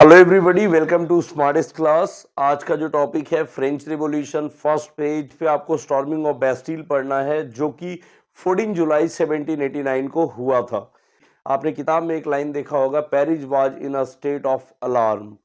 Hello everybody, welcome to smartest class. आज का जो टॉपिक है फ्रेंच रिवॉल्यूशन। फर्स्ट पेज पे आपको स्टॉर्मिंग ऑफ बेस्टिल पढ़ना है, जो कि 14 जुलाई 1789 को हुआ था। आपने किताब में एक लाइन देखा होगा, Paris was in a state of alarm.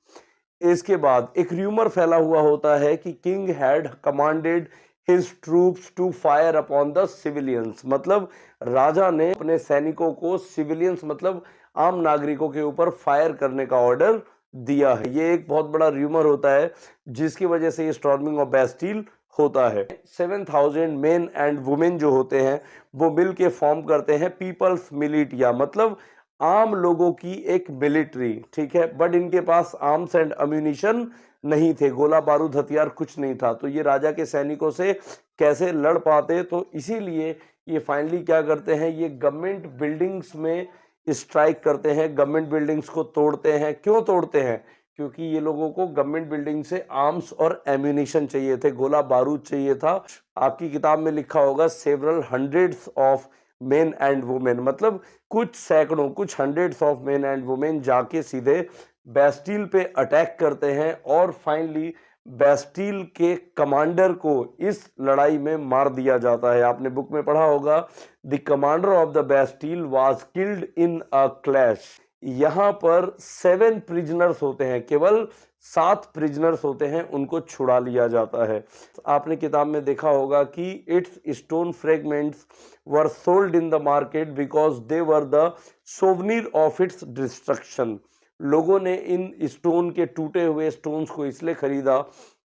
इसके बाद एक र्यूमर फैला हुआ होता है कि king had commanded his troops to fire upon the civilians. मतलब राजा ने अपने सैनिकों को सिविलियंस मतलब आम नागरिकों के ऊपर फायर करने का ऑर्डर दिया है। ये एक बहुत बड़ा र्यूमर होता है जिसकी वजह से ये स्टॉर्मिंग ऑफ बेस्टिल होता है। 7,000 मेन एंड वुमेन जो होते हैं वो मिल के फॉर्म करते हैं पीपल्स मिलिटिया, मतलब आम लोगों की एक मिलिट्री। ठीक है, बट इनके पास आर्म्स एंड अम्यूनिशन नहीं थे, गोला बारूद हथियार कुछ नहीं था, तो ये राजा के सैनिकों से कैसे लड़ पाते। तो इसीलिए ये फाइनली क्या करते हैं, ये गवर्नमेंट बिल्डिंग्स में स्ट्राइक करते हैं, गवर्नमेंट बिल्डिंग्स को तोड़ते हैं। क्यों तोड़ते हैं? क्योंकि ये लोगों को गवर्नमेंट बिल्डिंग से आर्म्स और एम्यूनिशन चाहिए थे, गोला बारूद चाहिए था। आपकी किताब में लिखा होगा several hundreds of main and women, मतलब कुछ सैकड़ों, कुछ hundreds of main and women जाके सीधे बेस्टिल पे अटैक करते हैं और फाइनली बेस्टिल के कमांडर को इस लड़ाई में मार दिया जाता है। आपने बुक में पढ़ा होगा, the commander of the Bastille was killed in a clash. यहां पर 7 प्रिजनर्स होते हैं, केवल 7 प्रिजनर्स होते हैं, उनको छुड़ा लिया जाता है। आपने किताब में देखा होगा कि it's stone fragments were sold in the market because they were the souvenir of its destruction. लोगों ने इन स्टोन के टूटे हुए स्टोन्स को इसलिए खरीदा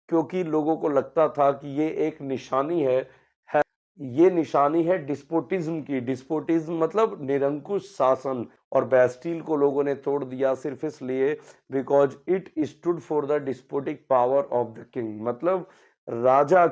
क्योंकि लोगों को लगता था कि ये एक निशानी है ये निशानी है डिस्पोटिज्म की। डिस्पोटिज्म मतलब निरंकुश शासन, और बेस्टिल को लोगों ने तोड़ दिया सिर्फ इसलिए because it stood for the despotic power of the king. मतलब राजा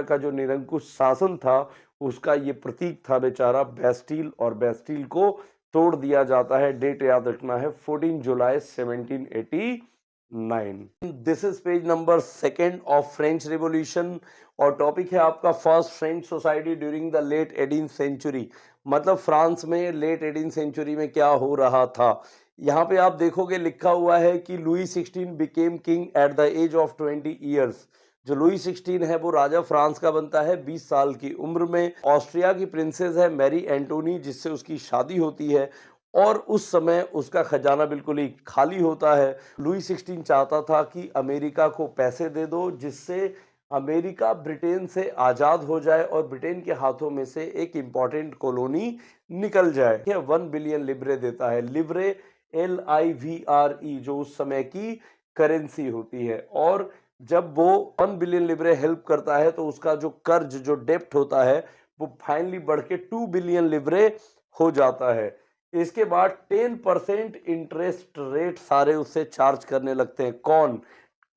का जो निरंकुश शासन था उसका ये प्रतीक था बेचारा बेस्टिल, और बेस्टिल को तोड़ दिया जाता है। डेट याद रखना है 14 जुलाई 1789। This is page number 2 of French Revolution और टॉपिक है आपका first French society during the late 18th century. मतलब फ्रांस में लेट 18th सेंचुरी में क्या हो रहा था। यहाँ पे आप देखोगे लिखा हुआ है कि Louis 16 became king at the age of 20 years. जो लुई 16 है वो राजा फ्रांस का बनता है 20 साल की उम्र में। ऑस्ट्रिया की प्रिंसेस है मैरी एंटोनी, जिससे उसकी शादी होती है और उस समय उसका खजाना बिल्कुल ही खाली होता है। लुई 16 चाहता था कि अमेरिका को पैसे दे दो जिससे अमेरिका ब्रिटेन से आजाद हो जाए और ब्रिटेन के हाथों में से एक इंपॉर्टेंट कॉलोनी निकल जाए। 1 बिलियन लिब्रे देता है। लिब्रे LIVRE जो उस समय की करेंसी होती है, और जब वो 1 बिलियन लिब्रे हेल्प करता है तो उसका जो कर्ज, जो डेप्ट होता है, वो फाइनली बढ़ के 2 बिलियन लिब्रे हो जाता है। इसके बाद 10% इंटरेस्ट रेट सारे उससे चार्ज करने लगते हैं। कौन?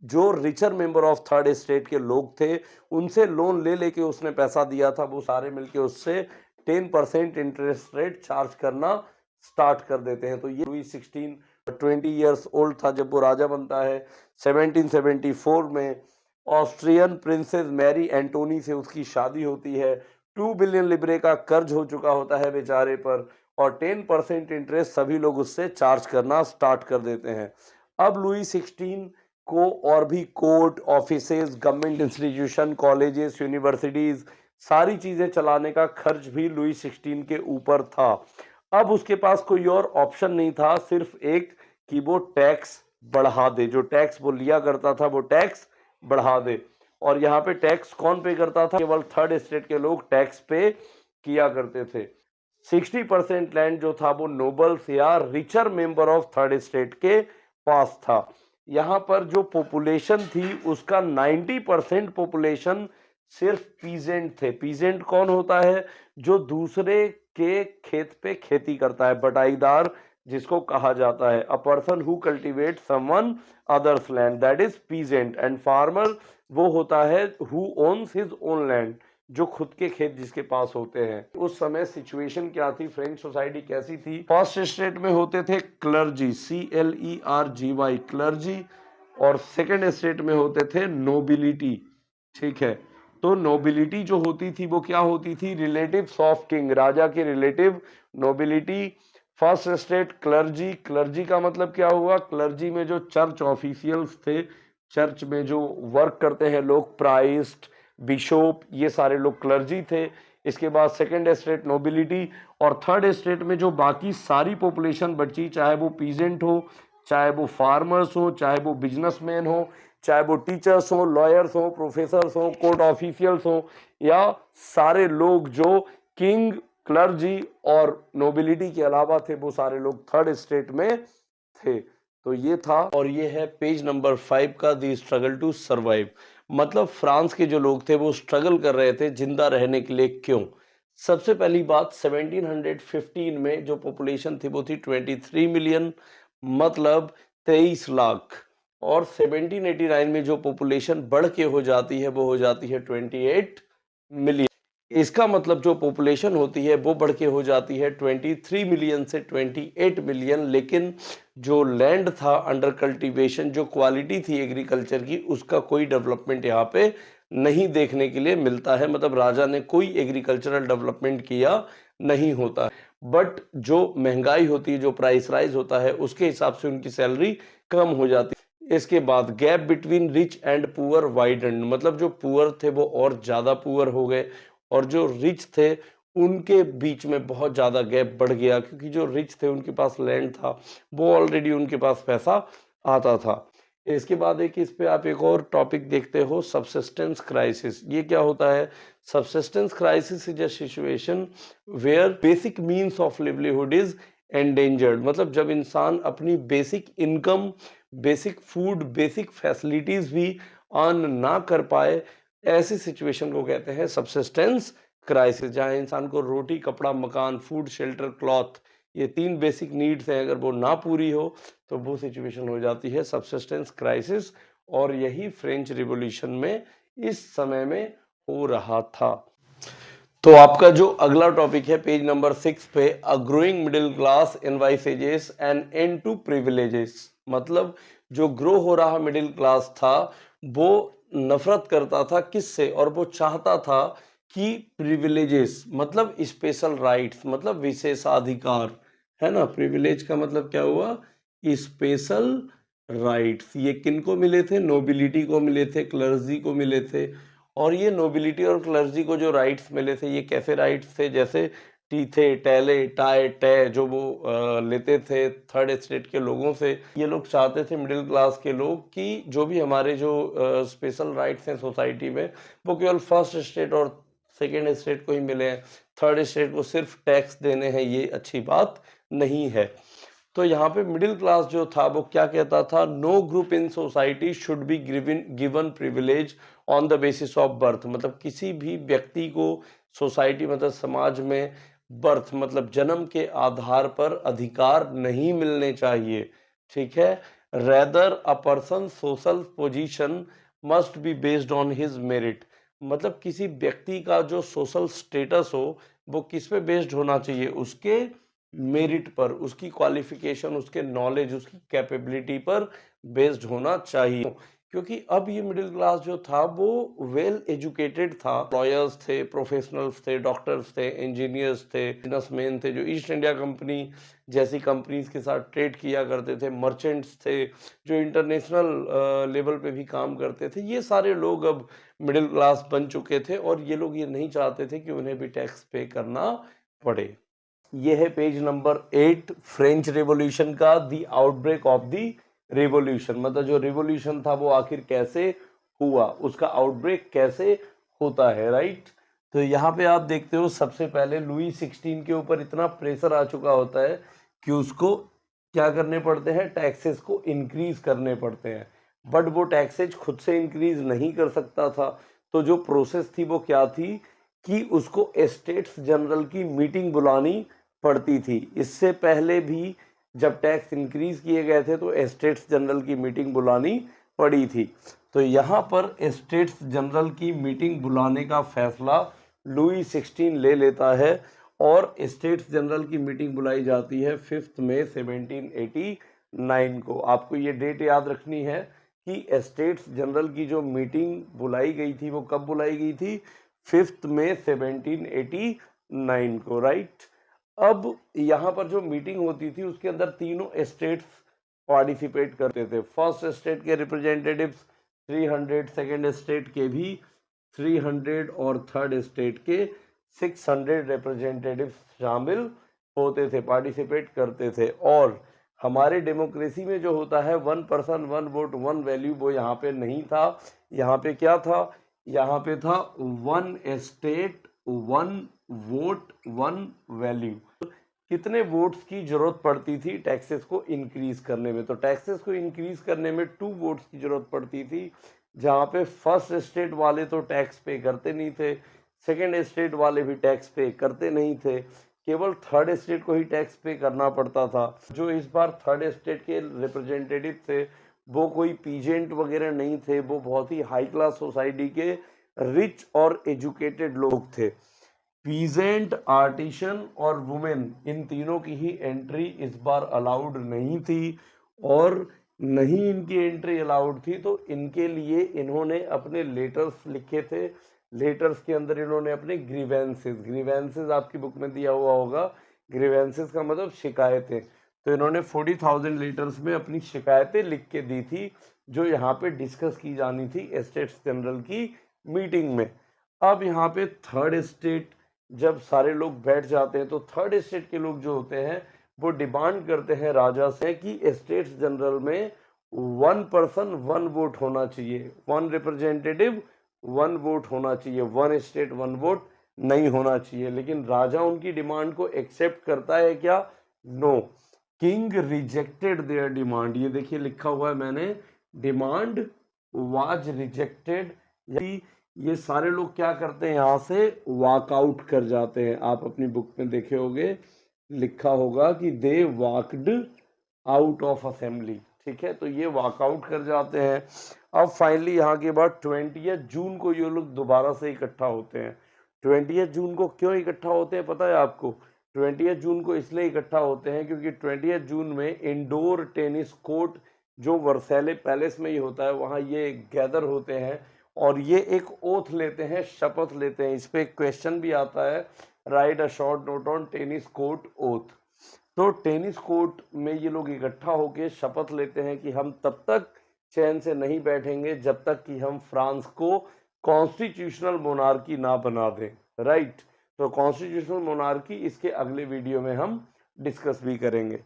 जो richer member of third state के लोग थे, उनसे लोन ले लेके उसने पैसा दिया था, वो सारे मिलके उससे 10% इंटरेस्ट रेट चार्ज करना स्टार्ट कर देते हैं। तो ये लुई 16 20 ईयर्स ओल्ड था जब वो राजा बनता है। 1774 में ऑस्ट्रियन प्रिंसेस मैरी एंटोनी से उसकी शादी होती है। 2 बिलियन लिब्रे का कर्ज हो चुका होता है बेचारे पर, और 10% इंटरेस्ट सभी लोग उससे चार्ज करना स्टार्ट कर देते हैं। अब लुई 16 को और भी court, offices, government institution, colleges, universities, सारी चीजें चलाने का खर्च भी लुई 16 के ऊपर था। अब उसके पास कोई और ऑप्शन नहीं था, सिर्फ एक, कि वो टैक्स बढ़ा दे। जो टैक्स वो लिया करता था वो टैक्स बढ़ा दे। और यहाँ पे टैक्स कौन पे करता था? केवल थर्ड स्टेट के लोग टैक्स पे किया करते थे। 60% लैंड जो था वो नोबल्स या richer member of third state के पास था। यहाँ पर जो पॉपुलेशन थी उसका 90% पॉपुलेशन सिर्फ पीजेंट थे। पीजेंट कौन होता है? जो दूसरे के खेत पे खेती करता है, बटाईदार जिसको कहा जाता है। A person who cultivate someone others land, that is peasant. And farmer वो होता है who owns his own land, जो खुद के खेत जिसके पास होते हैं। उस समय सिचुएशन क्या थी, फ्रेंच सोसाइटी कैसी थी? फर्स्ट स्टेट में होते थे क्लर्जी, CLERGY, क्लर्जी, और सेकंड स्टेट में होते थे नोबिलिटी। ठीक है, तो नोबिलिटी जो होती थी वो क्या होती थी? रिलेटिव्स ऑफ किंग, राजा के relative nobility. First state clergy, clergy का मतलब क्या हुआ, क्लर्जी में जो चर्च ऑफिशियल्स थे, चर्च में जो वर्क करते हैं लोग, प्राइस्ट, बिशोप, ये सारे लोग क्लर्जी थे। इसके बाद सेकंड स्टेट नोबिलिटी, और थर्ड स्टेट में जो बाकी सारी पॉपुलेशन बची, चाहे वो पीजेंट हो, चाहे वो फार्मर्स हो, चाहे वो बिजनेसमैन हो, चाहे वो टीचर्स हो, लॉयर्स हो, प्रोफेसर्स हो, कोर्ट ऑफिशियल्स हो, या सारे लोग जो किंग, क्लर्जी और नोबिलिटी के अलावा थे, वो सारे लोग थर्ड स्टेट में थे। तो ये था, और ये है पेज नंबर 5 का, दी स्ट्रगल टू सर्वाइव। मतलब फ्रांस के जो लोग थे वो स्ट्रगल कर रहे थे जिंदा रहने के लिए। क्यों? सबसे पहली बात, 1715 में जो पॉपुलेशन थी वो थी 23 मिलियन, मतलब 23 लाख। और 1789 में जो पॉपुलेशन बढ़ के हो जाती है वो हो जाती है 28 मिलियन। इसका मतलब जो पॉपुलेशन होती है वो बढ़ के हो जाती है 23 मिलियन से 28 मिलियन, लेकिन जो लैंड था अंडर कल्टीवेशन, जो क्वालिटी थी एग्रीकल्चर की, उसका कोई डेवलपमेंट यहाँ पे नहीं देखने के लिए मिलता है। मतलब राजा ने कोई एग्रीकल्चरल डेवलपमेंट किया नहीं होता। बट जो महंगाई होती है, जो प्राइस राइज होता है, उसके हिसाब से उनकी सैलरी कम हो जाती है। इसके बाद gap between rich and poor widened, मतलब जो पुअर थे वो और ज्यादा पुअर हो गए, और जो रिच थे उनके बीच में बहुत ज़्यादा गैप बढ़ गया, क्योंकि जो रिच थे उनके पास लैंड था, वो ऑलरेडी उनके पास पैसा आता था। इसके बाद एक इस पे आप एक और टॉपिक देखते हो, सबसिस्टेंस क्राइसिस। ये क्या होता है? Subsistence crisis is a situation where basic means of livelihood is endangered, मतलब जब इंसान अपनी basic income, basic food, basic facilities भी अर्न ना कर पाए, ऐसी सिचुएशन को कहते हैं सबसिस्टेंस क्राइसिस। जहां इंसान को रोटी, कपड़ा, मकान, फूड, शेल्टर, क्लॉथ, ये 3 बेसिक नीड्स हैं, अगर वो ना पूरी हो तो वो सिचुएशन हो जाती है सबसिस्टेंस क्राइसिस। और यही फ्रेंच रिवॉल्यूशन में इस समय में हो रहा था। तो आपका जो अगला टॉपिक है पेज नंबर 6 पे, a growing middle class envisages and end to privileges, मतलब जो ग्रो हो रहा मिडिल क्लास था वो नफरत करता था किससे, और वो चाहता था कि प्रिविलेजेस मतलब स्पेशल राइट्स, मतलब विशेषाधिकार, है ना। प्रिविलेज का मतलब क्या हुआ? Special rights. ये किनको मिले थे? नोबिलिटी को मिले थे, क्लर्जी को मिले थे। और ये नोबिलिटी और क्लर्जी को जो राइट्स मिले थे, ये कैसे राइट्स थे? जैसे टीथे, टैले, टाई, टे, जो वो लेते थे थर्ड स्टेट के लोगों से। ये लोग चाहते थे, मिडिल क्लास के लोग, कि जो भी हमारे जो स्पेशल राइट्स हैं सोसाइटी में, वो केवल फर्स्ट स्टेट और सेकेंड स्टेट को ही मिले हैं, थर्ड स्टेट को सिर्फ टैक्स देने हैं, ये अच्छी बात नहीं है। तो यहाँ पे मिडिल क्लास जो था वो क्या कहता था? No group in society should be given privilege on the basis of birth, मतलब किसी भी व्यक्ति को सोसाइटी, मतलब समाज में बर्थ मतलब जन्म के आधार पर अधिकार नहीं मिलने चाहिए। ठीक है। Rather a person social position must be based on his merit, मतलब किसी व्यक्ति का जो सोशल स्टेटस हो वो किस पे बेस्ड होना चाहिए? उसके मेरिट पर, उसकी क्वालिफिकेशन, उसके नॉलेज, उसकी कैपेबिलिटी पर बेस्ड होना चाहिए। क्योंकि अब ये मिडिल क्लास जो था वो वेल एजुकेटेड था, लॉयर्स थे, प्रोफेशनल्स थे, डॉक्टर्स थे, इंजीनियर्स थे, बिजनेसमैन थे, जो ईस्ट इंडिया कंपनी जैसी कंपनीज के साथ ट्रेड किया करते थे, मर्चेंट्स थे, जो इंटरनेशनल लेवल पे भी काम करते थे। ये सारे लोग अब मिडिल क्लास बन चुके थे, और ये लोग ये नहीं चाहते थे कि उन्हें भी टैक्स पे करना पड़े। ये है पेज नंबर 8 फ्रेंच रेवोल्यूशन का, दी आउटब्रेक ऑफ दी रेवोल्यूशन, मतलब जो रेवोल्यूशन था वो आखिर कैसे हुआ, उसका आउटब्रेक कैसे होता है, राइट। तो यहाँ पे आप देखते हो सबसे पहले लुई 16 के ऊपर इतना प्रेशर आ चुका होता है कि उसको क्या करने पड़ते हैं? टैक्सेस को इंक्रीज करने पड़ते हैं। बट वो टैक्सेस खुद से इंक्रीज नहीं कर सकता था, तो जो प्रोसेस थी वो क्या थी कि उसको स्टेट्स जनरल की मीटिंग बुलानी पड़ती थी। इससे पहले भी जब टैक्स इंक्रीज किए गए थे तो स्टेट्स जनरल की मीटिंग बुलानी पड़ी थी। तो यहाँ पर स्टेट्स जनरल की मीटिंग बुलाने का फैसला लुई 16 ले लेता है, और स्टेट्स जनरल की मीटिंग बुलाई जाती है 5 मई 1789 को। आपको ये डेट याद रखनी है कि स्टेट्स जनरल की जो मीटिंग बुलाई गई थी वो कब बुलाई गई थी? 5 मई 1789 को, राइट। अब यहाँ पर जो मीटिंग होती थी उसके अंदर तीनों स्टेट्स पार्टिसिपेट करते थे। फर्स्ट स्टेट के रिप्रेजेंटेटिव्स 300, सेकेंड स्टेट के भी 300 और थर्ड स्टेट के 600 रिप्रेजेंटेटिव्स शामिल होते थे, पार्टिसिपेट करते थे। और हमारे डेमोक्रेसी में जो होता है 1 पर्सन 1 वोट 1 वैल्यू, वो यहाँ पे नहीं था। यहाँ पे क्या था? यहाँ पे था 1 स्टेट 1 वोट 1 वैल्यू। कितने वोट्स की जरूरत पड़ती थी टैक्सेस को इंक्रीज करने में? तो टैक्सेस को इंक्रीज करने में 2 वोट्स की जरूरत पड़ती थी, जहाँ पे फर्स्ट स्टेट वाले तो टैक्स पे करते नहीं थे, सेकेंड स्टेट वाले भी टैक्स पे करते नहीं थे, केवल थर्ड स्टेट को ही टैक्स पे करना पड़ता था। जो इस बार थर्ड स्टेट के रिप्रेजेंटेटिव थे वो कोई पीजेंट वगैरह नहीं थे, वो बहुत ही हाई क्लास सोसाइटी के रिच और एजुकेटेड लोग थे। पीजेंट, आर्टिशन और वुमेन, इन तीनों की ही एंट्री इस बार अलाउड नहीं थी। और नहीं इनकी एंट्री अलाउड थी तो इनके लिए इन्होंने अपने लेटर्स लिखे थे। लेटर्स के अंदर इन्होंने अपने ग्रीवेंसेस आपकी बुक में दिया हुआ होगा। ग्रीवेंसेस का मतलब शिकायतें। तो इन्होंने 40,000 लेटर्स में अपनी शिकायतें लिख के दी थी, जो यहाँ पे डिस्कस की जानी थी स्टेट्स जनरल की मीटिंग में। अब यहाँ पे थर्ड स्टेट जब सारे लोग बैठ जाते हैं तो थर्ड स्टेट के लोग जो होते हैं वो डिमांड करते हैं राजा से कि स्टेट्स जनरल में 1 पर्सन 1 वोट होना चाहिए, 1 रिप्रेजेंटेटिव 1 वोट होना चाहिए, 1 स्टेट 1 वोट नहीं होना चाहिए। लेकिन राजा उनकी डिमांड को एक्सेप्ट करता है क्या? No, king rejected their demand. ये देखिए लिखा हुआ है मैंने, डिमांड वाज रिजेक्टेड। ये सारे लोग क्या करते हैं, यहाँ से वॉकआउट कर जाते हैं। आप अपनी बुक में देखे होंगे, लिखा होगा कि दे वॉकड आउट ऑफ असेंबली। ठीक है, तो ये वॉकआउट कर जाते हैं। अब फाइनली यहाँ के बाद 20 जून को ये लोग दोबारा से इकट्ठा होते हैं। 20 जून को क्यों इकट्ठा होते हैं पता है आपको? 20 जून को इसलिए इकट्ठा होते हैं क्योंकि 20 जून में इंडोर टेनिस कोर्ट जो वर्सैले पैलेस में ही होता है, वहाँ ये गैदर होते हैं और ये एक ओथ लेते हैं, शपथ लेते हैं। इस पे एक क्वेश्चन भी आता है, right a short note on tennis court oath. तो टेनिस कोर्ट में ये लोग इकट्ठा होकर शपथ लेते हैं कि हम तब तक चैन से नहीं बैठेंगे जब तक कि हम फ्रांस को कॉन्स्टिट्यूशनल मोनार्की ना बना दें। राइट, तो कॉन्स्टिट्यूशनल मोनार्की इसके अगले वीडियो में हम डिस्कस भी करेंगे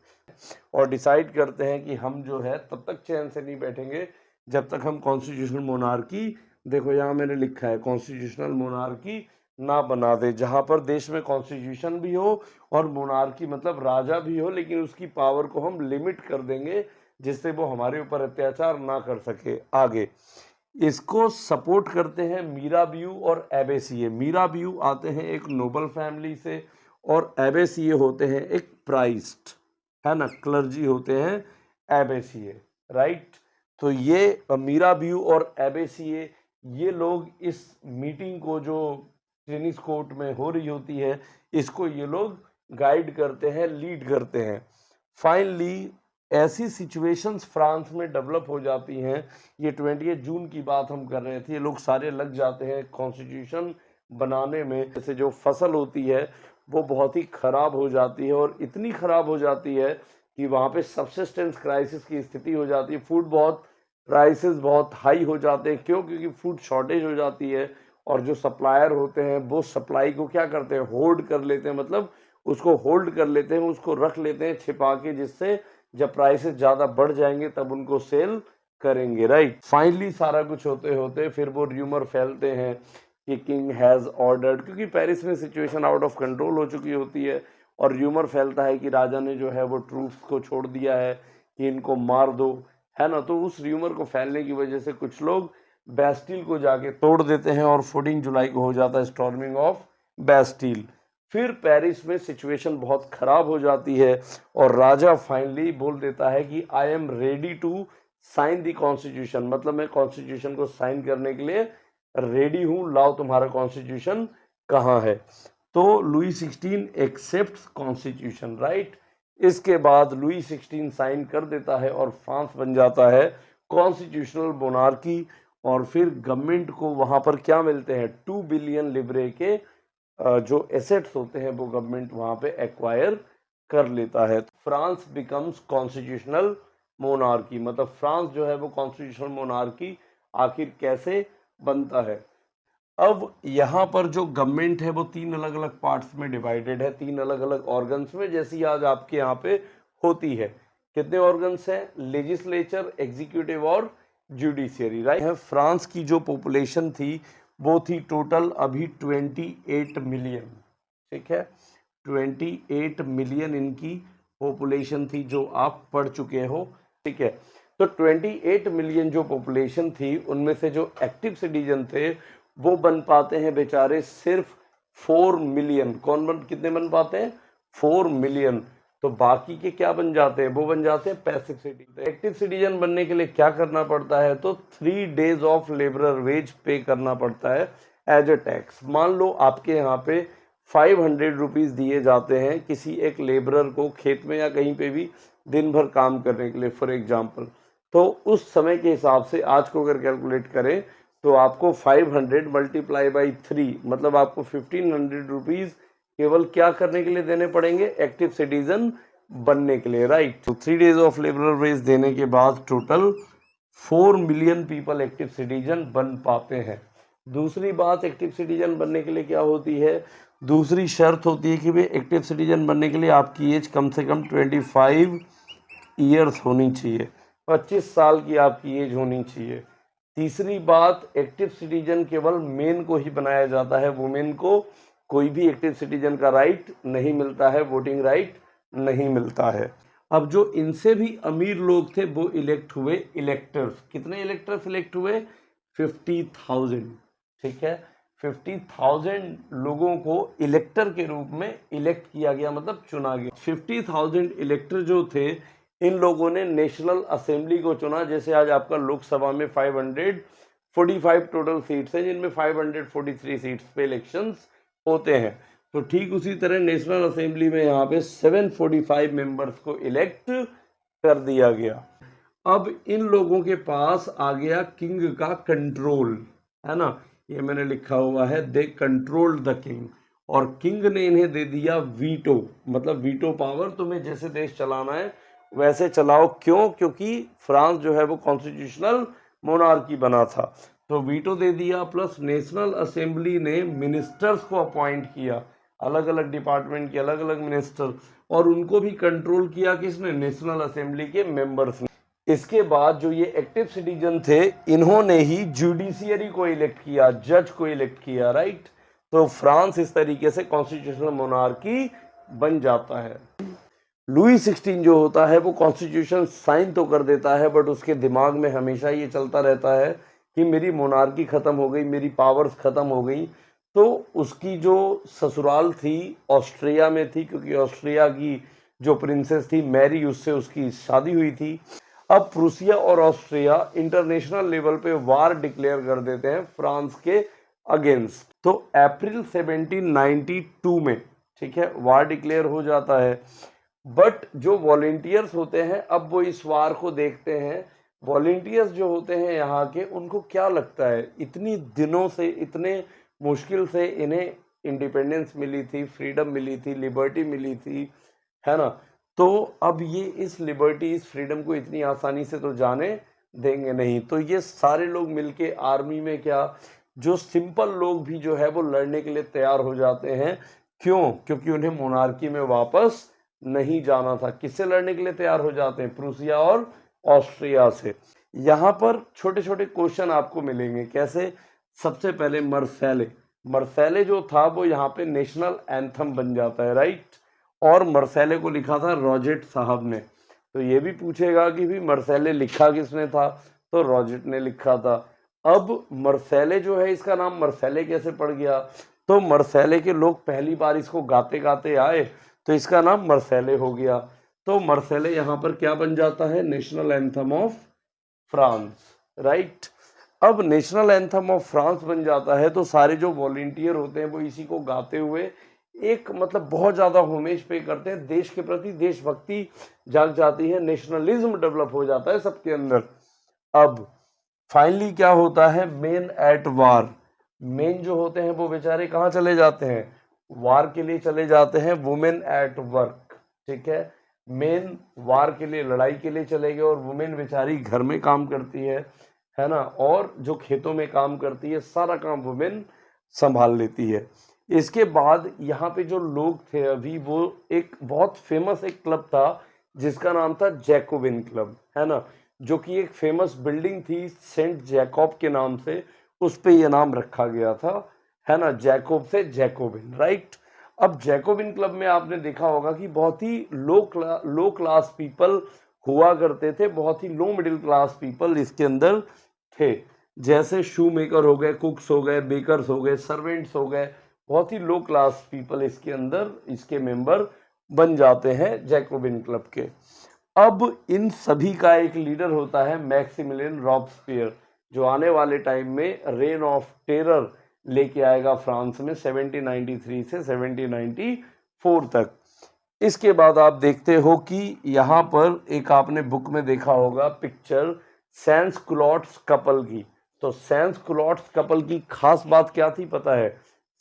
और डिसाइड करते हैं कि हम जो है तब तक चैन से नहीं बैठेंगे जब तक हम कॉन्स्टिट्यूशनल मोनार्की, देखो यहाँ मैंने लिखा है कॉन्स्टिट्यूशनल मोनार्की ना बना दे, जहाँ पर देश में कॉन्स्टिट्यूशन भी हो और मोनार्की मतलब राजा भी हो, लेकिन उसकी पावर को हम लिमिट कर देंगे जिससे वो हमारे ऊपर अत्याचार ना कर सके। आगे इसको सपोर्ट करते हैं मीराबियू और एबेसिये। मीराबियू आते हैं एक नोबल फैमिली से और एबेसिये होते हैं एक प्राइस्ट, है ना, क्लर्जी होते हैं एबेसिये। राइट, तो ये मीराबियू और एबेसिये ये लोग इस मीटिंग को जो टेनिस कोर्ट में हो रही होती है इसको ये लोग गाइड करते हैं, लीड करते हैं। फाइनली ऐसी सिचुएशंस फ्रांस में डेवलप हो जाती हैं, ये 20 जून की बात हम कर रहे थे, ये लोग सारे लग जाते हैं कॉन्स्टिट्यूशन बनाने में। जैसे जो फसल होती है वो बहुत ही खराब हो जाती है और इतनी खराब हो जाती है कि वहाँ पे सब्सिस्टेंस क्राइसिस की स्थिति हो जाती है। फूड बहुत प्राइसेस बहुत हाई हो जाते हैं। क्यों? क्योंकि फूड शॉर्टेज हो जाती है और जो सप्लायर होते हैं वो सप्लाई को क्या करते हैं, होल्ड कर लेते हैं, मतलब उसको होल्ड कर लेते हैं, उसको रख लेते हैं छिपा के, जिससे जब प्राइसेस ज़्यादा बढ़ जाएंगे तब उनको सेल करेंगे। राइट, फाइनली सारा कुछ होते होते फिर वो र्यूमर फैलते हैं कि किंग हैज़ ऑर्डर्ड, क्योंकि पेरिस में सिचुएशन आउट ऑफ कंट्रोल हो चुकी होती है और र्यूमर फैलता है कि राजा ने जो है वो ट्रूप्स को छोड़ दिया है कि इनको मार दो, है ना। तो उस र्यूमर को फैलने की वजह से कुछ लोग बैस्टिल को जाके तोड़ देते हैं और 14 जुलाई को हो जाता है स्टॉर्मिंग ऑफ बैस्टिल। फिर पेरिस में सिचुएशन बहुत खराब हो जाती है और राजा फाइनली बोल देता है कि I am ready to sign the constitution, मतलब मैं कॉन्स्टिट्यूशन को साइन करने के लिए रेडी हूं, लाओ तुम्हारा कॉन्स्टिट्यूशन कहाँ है। तो लुई 16 एक्सेप्ट कॉन्स्टिट्यूशन। राइट, इसके बाद लुई 16 साइन कर देता है और फ्रांस बन जाता है कॉन्स्टिट्यूशनल मोनार्की। और फिर गवर्नमेंट को वहां पर क्या मिलते हैं, 2 बिलियन लिब्रे के जो एसेट्स होते हैं वो गवर्नमेंट वहाँ पे एक्वायर कर लेता है। फ्रांस बिकम्स कॉन्स्टिट्यूशनल मोनार्की, मतलब फ्रांस जो है वो कॉन्स्टिट्यूशनल मोनार्की आखिर कैसे बनता है। अब यहाँ पर जो गवर्नमेंट है वो 3 अलग अलग पार्ट्स में डिवाइडेड है, 3 अलग अलग ऑर्गन्स में, जैसी आज आपके यहाँ पे होती है। कितने ऑर्गन्स हैं? लेजिस्लेचर, एग्जीक्यूटिव और जुडिशियरी, राइट है। फ्रांस की जो पॉपुलेशन थी वो थी टोटल अभी 28 मिलियन, ठीक है, 28 मिलियन इनकी पॉपुलेशन थी, जो आप पढ़ चुके हो, ठीक है। तो 28 मिलियन जो पॉपुलेशन थी उनमें से जो एक्टिव सिटीजन थे वो बन पाते हैं बेचारे सिर्फ 4 मिलियन। कितने बन पाते हैं? 4 मिलियन। तो बाकी के क्या बन जाते हैं? वो बन जाते हैं पैसिव सिटीजन। एक्टिव सिटीजन बनने के लिए क्या करना पड़ता है? तो 3 डेज ऑफ लेबरर वेज पे करना पड़ता है एज ए टैक्स। मान लो आपके यहाँ पे 500 रुपीज़ दिए जाते हैं किसी एक लेबरर को खेत में या कहीं पे भी दिन भर काम करने के लिए, फॉर एग्जाम्पल। तो उस समय के हिसाब से आज को अगर कैलकुलेट करें तो आपको 500 मल्टीप्लाई बाई 3, मतलब आपको 1500 रुपीज़ केवल क्या करने के लिए देने पड़ेंगे? एक्टिव सिटीजन बनने के लिए, राइट। तो 3 डेज ऑफ लेबरर वेज देने के बाद total 4 million people active citizen बन पाते हैं। दूसरी बात, एक्टिव सिटीजन बनने के लिए क्या होती है? दूसरी शर्त होती है कि भाई एक्टिव सिटीजन बनने के लिए आपकी एज कम से कम 25 ईयर्स होनी चाहिए, 25 साल की आपकी एज होनी चाहिए। तीसरी बात, एक्टिव सिटीजन केवल मेन को ही बनाया जाता है, वुमेन को कोई भी एक्टिव सिटीजन का राइट नहीं मिलता है, वोटिंग राइट नहीं मिलता है। अब जो इनसे भी अमीर लोग थे वो इलेक्ट हुए इलेक्टर्स। कितने इलेक्टर्स इलेक्ट हुए? 50,000, ठीक है। 50,000 लोगों को इलेक्टर के रूप में इलेक्ट किया गया, मतलब चुना गया। 50,000 इलेक्टर जो थे इन लोगों ने नेशनल असेंबली को चुना। जैसे आज आपका लोकसभा में 545 टोटल सीट्स हैं, जिनमें 543 सीट्स पे इलेक्शंस होते हैं। तो ठीक उसी तरह नेशनल असेंबली में यहाँ पे 745 मेंबर्स को इलेक्ट कर दिया गया। अब इन लोगों के पास आ गया किंग का कंट्रोल, है ना, ये मैंने लिखा हुआ है, दे कंट्रोल्ड द किंग। और किंग ने इन्हें दे दिया वीटो, मतलब वीटो पावर, तुम्हें जैसे देश चलाना है वैसे चलाओ। क्यों? क्योंकि फ्रांस जो है वो कॉन्स्टिट्यूशनल मोनार्की बना था, तो वीटो दे दिया। प्लस नेशनल असेंबली ने मिनिस्टर्स को अपॉइंट किया, अलग अलग डिपार्टमेंट के अलग अलग मिनिस्टर, और उनको भी कंट्रोल किया किसने? नेशनल असेंबली के मेंबर्स ने। इसके बाद जो ये एक्टिव सिटीजन थे इन्होंने ही जुडिशियरी को इलेक्ट किया, जज को इलेक्ट किया, राइट। तो फ्रांस इस तरीके से कॉन्स्टिट्यूशनल मोनार्की बन जाता है। लुई 16 जो होता है वो कॉन्स्टिट्यूशन साइन तो कर देता है, बट उसके दिमाग में हमेशा ये चलता रहता है कि मेरी मोनार्की खत्म हो गई, मेरी पावर्स खत्म हो गई। तो उसकी जो ससुराल थी ऑस्ट्रिया में थी, क्योंकि ऑस्ट्रिया की जो प्रिंसेस थी मैरी, उससे उसकी शादी हुई थी। अब प्रूसिया और ऑस्ट्रिया इंटरनेशनल लेवल पे वार डिक्लेयर कर देते हैं फ्रांस के अगेंस्ट। तो अप्रैल 1792 में, ठीक है, वार डिक्लेयर हो जाता है। बट जो वॉलेंटियर्स होते हैं अब वो इस वार को देखते हैं। वॉलेंटियर्स जो होते हैं यहाँ के, उनको क्या लगता है, इतनी दिनों से, इतने मुश्किल से इन्हें इंडिपेंडेंस मिली थी, फ्रीडम मिली थी, लिबर्टी मिली थी, है ना। तो अब ये इस लिबर्टी, इस फ्रीडम को इतनी आसानी से तो जाने देंगे नहीं। तो ये सारे लोग मिलके आर्मी में, क्या, जो सिंपल लोग भी जो है वो लड़ने के लिए तैयार हो जाते हैं। क्यों? क्योंकि उन्हें मोनार्की में वापस नहीं जाना था। किससे लड़ने के लिए तैयार हो जाते हैं? प्रूसिया और ऑस्ट्रिया से। यहाँ पर छोटे छोटे क्वेश्चन आपको मिलेंगे। कैसे? सबसे पहले मर्सैले, मर्सैले जो था वो यहाँ पे नेशनल एंथम बन जाता है, राइट। और मर्सैले को लिखा था रॉजेट साहब ने। तो ये भी पूछेगा कि भी मर्सैले लिखा किसने था? तो रॉजेट ने लिखा था। अब मर्सैले जो है, इसका नाम मर्सैले कैसे पड़ गया? तो मर्सैले के लोग पहली बार इसको गाते गाते आए तो इसका नाम मर्सैले हो गया। तो मर्सैले यहाँ पर क्या बन जाता है? National anthem of France, right. अब नेशनल एंथम ऑफ फ्रांस बन जाता है तो सारे जो वॉलेंटियर होते हैं वो इसी को गाते हुए एक, मतलब बहुत ज़्यादा होमेज पे करते हैं, देश के प्रति देशभक्ति जाग जाती है, नेशनलिज्म डेवलप हो जाता है सबके अंदर। अब फाइनली क्या होता है? मेन एट वार, मेन जो होते हैं वो बेचारे कहाँ चले जाते हैं? वार के लिए चले जाते हैं, वुमेन एट वर्क, ठीक है। मेन वार के लिए, लड़ाई के लिए चले गए और वुमेन बेचारी घर में काम करती है ना, और जो खेतों में काम करती है सारा काम वुमेन संभाल लेती है। इसके बाद यहाँ पे जो लोग थे अभी, वो एक बहुत फेमस एक क्लब था जिसका नाम था जैकोबिन क्लब, है ना, जो कि एक फेमस बिल्डिंग थी सेंट जैकब के नाम से, उस पे ये नाम रखा गया था, है ना, जैकोब से जैकोबिन, राइट। अब जैकोबिन क्लब में आपने देखा होगा कि बहुत ही लो क्लास पीपल हुआ करते थे, बहुत ही लो मिडिल क्लास पीपल इसके अंदर थे, जैसे शू मेकर हो गए, कुक्स हो गए, बेकर्स हो गए, सर्वेंट्स हो गए, बहुत ही लो क्लास पीपल इसके अंदर, इसके मेंबर बन जाते हैं जैकोबिन क्लब के। अब इन सभी का एक लीडर होता है मैक्सिमिलियन रॉब्सपियर, जो आने वाले टाइम में रेन ऑफ टेरर लेके आएगा फ्रांस में 1793 से 1794 तक। इसके बाद आप देखते हो कि यहाँ पर एक आपने बुक में देखा होगा पिक्चर सैंस कुलॉट्स कपल की। तो सैंस कुलॉट्स कपल की खास बात क्या थी पता है?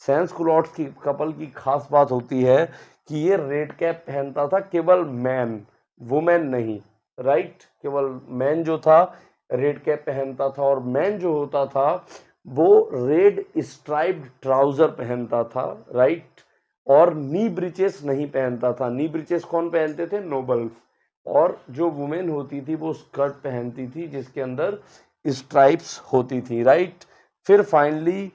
सैंस कुलॉट्स की कपल की खास बात होती है कि ये रेड कैप पहनता था केवल मैन, वुमेन नहीं, राइट। केवल मैन जो था रेड कैप पहनता था, और मैन जो होता था वो रेड स्ट्राइप्ड ट्राउजर पहनता था, राइट, और नी ब्रिचेस नहीं पहनता था। नी ब्रिचेस कौन पहनते थे? नोबल्स। और जो वुमेन होती थी वो स्कर्ट पहनती थी जिसके अंदर स्ट्राइप्स होती थी, राइट। फिर फाइनली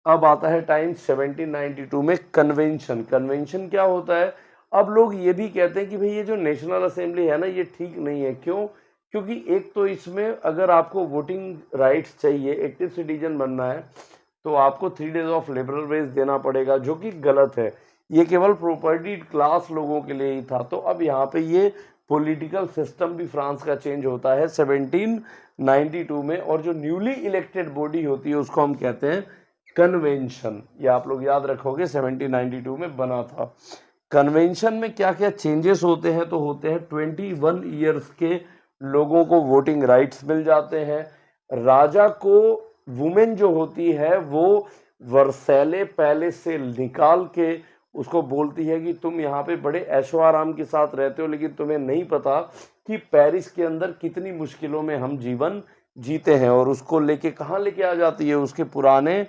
अब आता है टाइम 1792 में कन्वेंशन। कन्वेंशन क्या होता है? अब लोग ये भी कहते हैं कि भाई ये जो नेशनल असेंबली है ना, ये ठीक नहीं है। क्यों? क्योंकि एक तो इसमें अगर आपको वोटिंग राइट्स चाहिए, एक्टिव सिटीजन बनना है, तो आपको 3 days ऑफ लिबरल वेज देना पड़ेगा, जो कि गलत है। ये केवल प्रॉपर्टी क्लास लोगों के लिए ही था। तो अब यहाँ पे ये पॉलिटिकल सिस्टम भी फ्रांस का चेंज होता है 1792 में, और जो न्यूली इलेक्टेड बॉडी होती है उसको हम कहते हैं कन्वेंशन। ये आप लोग याद रखोगे 1792 में बना था। कन्वेंशन में क्या क्या चेंजेस होते हैं? तो होते हैं 21 ईयर्स के लोगों को वोटिंग राइट्स मिल जाते हैं। राजा को वुमेन जो होती है वो वर्सैले पैलेस से निकाल के उसको बोलती है कि तुम यहाँ पे बड़े ऐशो आराम के साथ रहते हो, लेकिन तुम्हें नहीं पता कि पेरिस के अंदर कितनी मुश्किलों में हम जीवन जीते हैं। और उसको लेके कहाँ लेके आ जाती है? उसके पुराने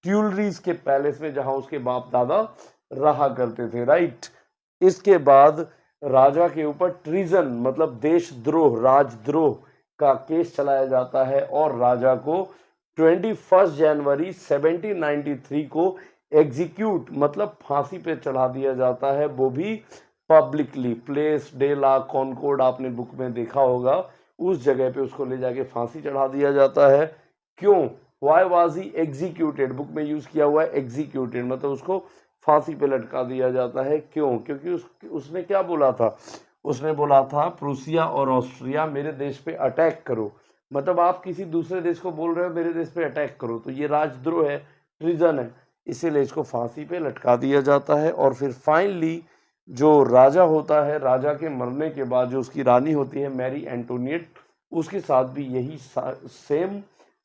ट्यूलरीज के पैलेस में, जहां उसके बाप दादा रहा करते थे, राइट। इसके बाद राजा के ऊपर ट्रीजन मतलब देशद्रोह, राजद्रोह का केस चलाया जाता है, और राजा को 21 जनवरी 1793 को एग्जीक्यूट मतलब फांसी पे चढ़ा दिया जाता है, वो भी publicly. Place de la Concorde आपने बुक में देखा होगा, उस जगह पे उसको ले जाके फांसी चढ़ा दिया जाता है। क्यों? Why was he executed? Book में यूज किया हुआ है एग्जीक्यूटेड, मतलब उसको फांसी पे लटका दिया जाता है। क्यों? क्योंकि उसने क्या बोला था? उसने बोला था प्रूसिया और ऑस्ट्रिया मेरे देश पे अटैक करो। मतलब आप किसी दूसरे देश को बोल रहे हो मेरे देश पे अटैक करो, तो ये राजद्रोह है, ट्रिजन है, इसीलिए इसको फांसी पे लटका दिया जाता है। और फिर फाइनली जो राजा होता है, राजा के मरने के बाद जो उसकी रानी होती है मैरी एंटोनिएट, उसके साथ भी यही सेम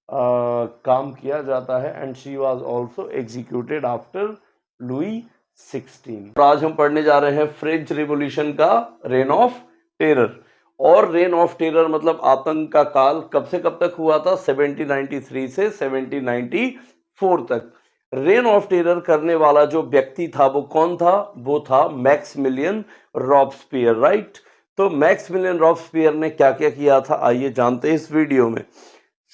काम किया जाता है, and she was also executed after Louis 16। आज हम पढ़ने जा रहे हैं फ्रेंच रिवॉल्यूशन का रेन ऑफ टेरर। और रेन ऑफ टेरर मतलब आतंक का काल कब से कब तक हुआ था? 1793 से 1794 तक। रेन ऑफ टेरर करने वाला जो व्यक्ति था वो कौन था? वो था मैक्सिमिलियन रॉब्सपियर, राइट। तो मैक्सिमिलियन रॉब्सपियर ने क्या क्या किया था, आइए जानते हैं इस वीडियो में।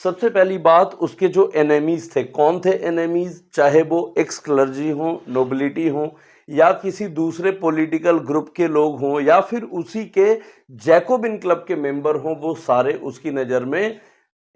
सबसे पहली बात, उसके जो एनेमीज थे, कौन थे एनेमीज? चाहे वो एक्स क्लर्जी हो, नोबिलिटी हो, या किसी दूसरे पॉलिटिकल ग्रुप के लोग हों, या फिर उसी के जैकोबिन क्लब के मेंबर हों, वो सारे उसकी नज़र में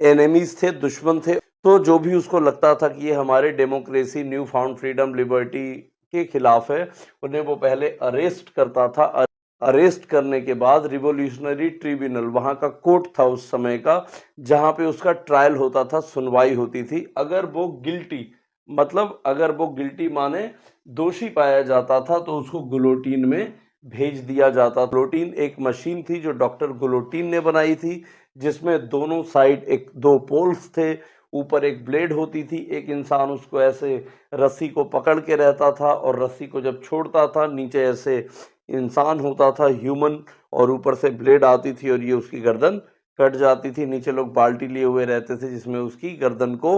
एनेमीज थे, दुश्मन थे। तो जो भी उसको लगता था कि ये हमारे democracy, new found freedom, liberty के खिलाफ है, उन्हें वो पहले अरेस्ट करता था। अरेस्ट करने के बाद रिवोल्यूशनरी ट्रिब्यूनल, वहाँ का कोर्ट था उस समय का, जहाँ पे उसका ट्रायल होता था, सुनवाई होती थी। अगर वो गिल्टी मतलब अगर वो गिल्टी माने दोषी पाया जाता था, तो उसको गुलोटीन में भेज दिया जाता। गुलोटीन एक मशीन थी जो डॉक्टर गुलोटीन ने बनाई थी, जिसमें दोनों साइड एक दो पोल्स थे, ऊपर एक ब्लेड होती थी, एक इंसान उसको ऐसे रस्सी को पकड़ के रहता था और रस्सी को जब छोड़ता था नीचे ऐसे इंसान होता था ह्यूमन, और ऊपर से ब्लेड आती थी और ये उसकी गर्दन कट जाती थी। नीचे लोग बाल्टी लिए हुए रहते थे जिसमें उसकी गर्दन को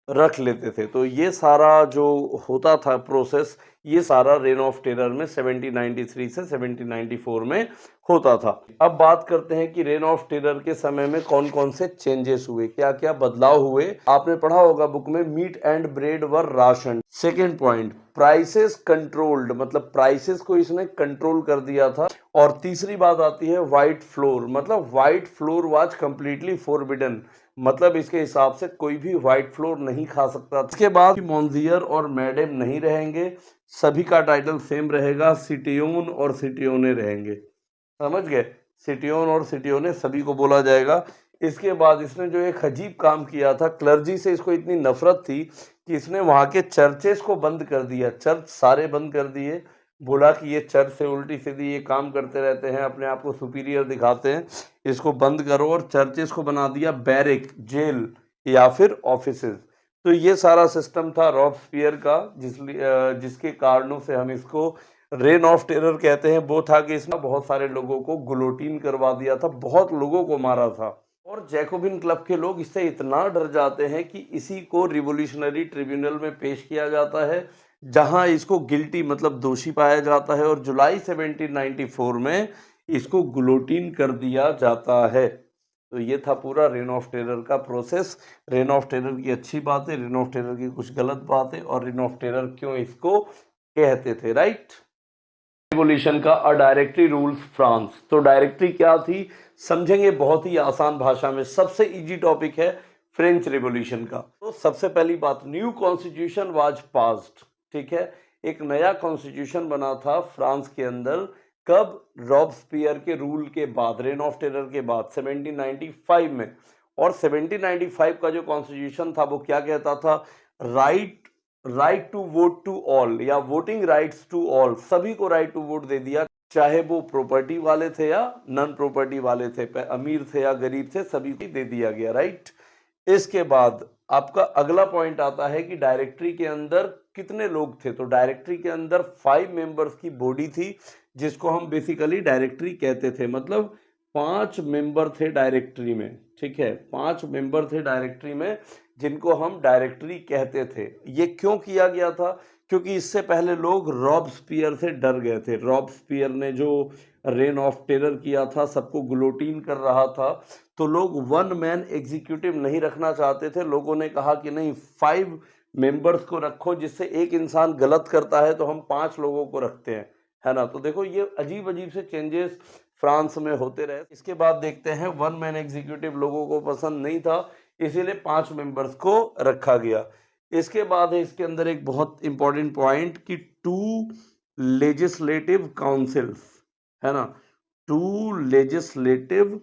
रख लेते थे। तो ये सारा जो होता था प्रोसेस, ये सारा रेन ऑफ टेरर में 1793 से 1794 में होता था। अब बात करते हैं कि रेन ऑफ टेरर के समय में कौन कौन से चेंजेस हुए, क्या क्या बदलाव हुए। आपने पढ़ा होगा बुक में, meat and bread were ration. Second point, prices controlled, मतलब प्राइसेस को इसने कंट्रोल कर दिया था। और तीसरी बात आती है व्हाइट फ्लोर, मतलब white floor was completely forbidden, मतलब इसके हिसाब से कोई भी व्हाइट फ्लोर नहीं खा सकता। इसके बाद मॉन्जियर और मैडम नहीं रहेंगे, सभी का टाइटल सेम रहेगा, सिटियोन और सिटियोने रहेंगे। समझ गए, सिटियोन और सिटियोने सभी को बोला जाएगा। इसके बाद इसने जो एक अजीब काम किया था, क्लर्जी से इसको इतनी नफरत थी कि इसने वहाँ के चर्चेस को बंद कर दिया, चर्च सारे बंद कर दिए। बोला कि ये चर्च से उल्टी सीधी ये काम करते रहते हैं, अपने आप को सुपीरियर दिखाते हैं, इसको बंद करो। और चर्चेस को बना दिया बैरिक, जेल या फिर ऑफिसेज। तो ये सारा सिस्टम था रॉबस्पियर का, जिसके कारणों से हम इसको रेन ऑफ टेरर कहते हैं। वो था कि इसने बहुत सारे लोगों को गुलोटीन करवा दिया था, बहुत लोगों को मारा था। और जैकोबिन क्लब के लोग इससे इतना डर जाते हैं कि इसी को रिवोल्यूशनरी ट्रिब्यूनल में पेश किया जाता है, जहां इसको गिल्टी मतलब दोषी पाया जाता है, और जुलाई 1794 में इसको गुलोटीन कर दिया जाता है। तो ये था पूरा रेन ऑफ टेरर का प्रोसेस। रेन ऑफ टेरर की अच्छी बातें, रेन ऑफ टेरर की कुछ गलत बातें, और रेन ऑफ टेरर क्यों इसको कहते थे, राइट। रिवॉल्यूशन का अ डायरेक्टरी रूल्स फ्रांस। तो डायरेक्टरी क्या थी समझेंगे बहुत ही आसान भाषा में। सबसे इजी टॉपिक है फ्रेंच रिवॉल्यूशन का। तो सबसे पहली बात, न्यू कॉन्स्टिट्यूशन वाज पास्ड, ठीक है। एक नया कॉन्स्टिट्यूशन बना था फ्रांस के अंदर, कब? रॉबस्पियर के रूल के बाद, रेन ऑफ टेरर के बाद 1795 में। और 1795 का जो कॉन्स्टिट्यूशन था वो क्या कहता था? Right to vote to all, या वोटिंग राइट्स टू ऑल, सभी को राइट टू वोट दे दिया, चाहे वो प्रॉपर्टी वाले थे या नॉन प्रॉपर्टी वाले थे, अमीर थे या गरीब थे, सभी को दे दिया गया, राइट। इसके बाद आपका अगला पॉइंट आता है कि डायरेक्टरी के अंदर कितने लोग थे। तो डायरेक्टरी के अंदर 5 मेंबर्स की बॉडी थी, जिसको हम बेसिकली डायरेक्टरी कहते थे। मतलब 5 मेंबर थे डायरेक्टरी में, ठीक है, 5 मेंबर थे डायरेक्टरी में, जिनको हम डायरेक्टरी कहते थे। ये क्यों किया गया था? क्योंकि इससे पहले लोग रॉबस्पियर से डर गए थे। रॉबस्पियर ने जो रेन ऑफ टेरर किया था, सबको गुलोटीन कर रहा था, तो लोग वन मैन एग्जीक्यूटिव नहीं रखना चाहते थे। लोगों ने कहा कि नहीं, 5 मेंबर्स को रखो, जिससे एक इंसान गलत करता है तो हम 5 लोगों को रखते हैं, है ना। तो देखो ये अजीब अजीब से चेंजेस फ्रांस में होते रहे। इसके बाद देखते हैं, वन मैन एग्जीक्यूटिव लोगों को पसंद नहीं था, इसीलिए 5 मेंबर्स को रखा गया। इसके बाद है इसके अंदर एक बहुत इंपॉर्टेंट पॉइंट कि 2 लेजिस्लेटिव काउंसिल्स, है ना, 2 लेजिस्लेटिव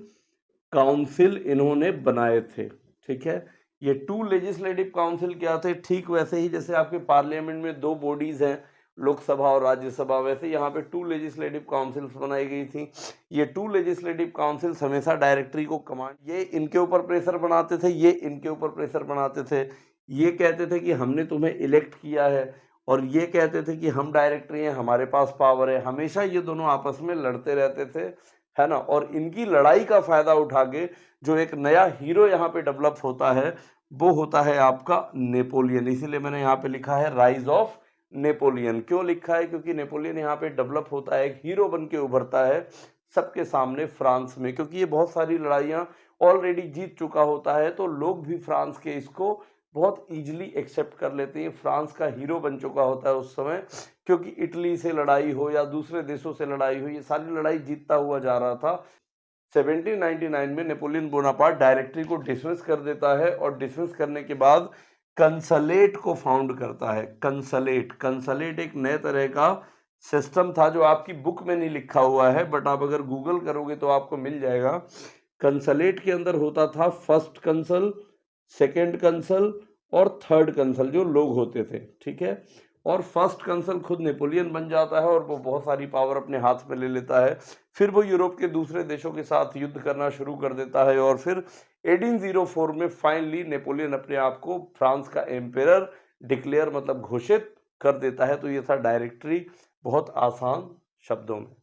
काउंसिल इन्होंने बनाए थे, ठीक है। ये 2 लेजिस्लेटिव काउंसिल क्या थे? ठीक वैसे ही जैसे आपके पार्लियामेंट में 2 बॉडीज हैं, लोकसभा और राज्यसभा, वैसे यहाँ पे 2 लेजिस्लेटिव काउंसिल्स बनाई गई थी। ये 2 लेजिस्लेटिव काउंसिल्स हमेशा डायरेक्टरी को कमांड, ये इनके ऊपर प्रेशर बनाते थे, ये इनके ऊपर प्रेशर बनाते थे। ये कहते थे कि हमने तुम्हें इलेक्ट किया है, और ये कहते थे कि हम डायरेक्टरी हैं, हमारे पास पावर है। हमेशा ये दोनों आपस में लड़ते रहते थे, है ना। और इनकी लड़ाई का फायदा उठा के जो एक नया हीरो यहाँ पे डेवलप होता है, वो होता है आपका नेपोलियन। इसीलिए मैंने यहाँ पे लिखा है राइज ऑफ नेपोलियन। क्यों लिखा है? क्योंकि नेपोलियन यहाँ पे डेवलप होता है, एक हीरो बन के उभरता है सबके सामने फ्रांस में, क्योंकि ये बहुत सारी लड़ाइयाँ ऑलरेडी जीत चुका होता है, तो लोग भी फ्रांस के इसको बहुत इजीली एक्सेप्ट कर लेते हैं। फ्रांस का हीरो बन चुका होता है उस समय, क्योंकि इटली से लड़ाई हो या दूसरे देशों से लड़ाई हो, ये सारी लड़ाई जीतता हुआ जा रहा था। 1799 में नेपोलियन बोनापार्ट डायरेक्टरी को डिसमिस कर देता है, और डिसमिस करने के बाद कंसलेट को फाउंड करता है। कंसलेट एक नए तरह का सिस्टम था जो आपकी बुक में नहीं लिखा हुआ है, बट आप अगर गूगल करोगे तो आपको मिल जाएगा। कंसलेट के अंदर होता था फर्स्ट कंसल, सेकंड कंसल और थर्ड कंसल, जो लोग होते थे, ठीक है। और फर्स्ट कंसल खुद नेपोलियन बन जाता है और वो बहुत सारी पावर अपने हाथ में ले लेता है। फिर वो यूरोप के दूसरे देशों के साथ युद्ध करना शुरू कर देता है और फिर 1804 में फाइनली नेपोलियन अपने आप को फ्रांस का एम्परर डिक्लेयर मतलब घोषित कर देता है। तो ये था डायरेक्टरी बहुत आसान शब्दों में।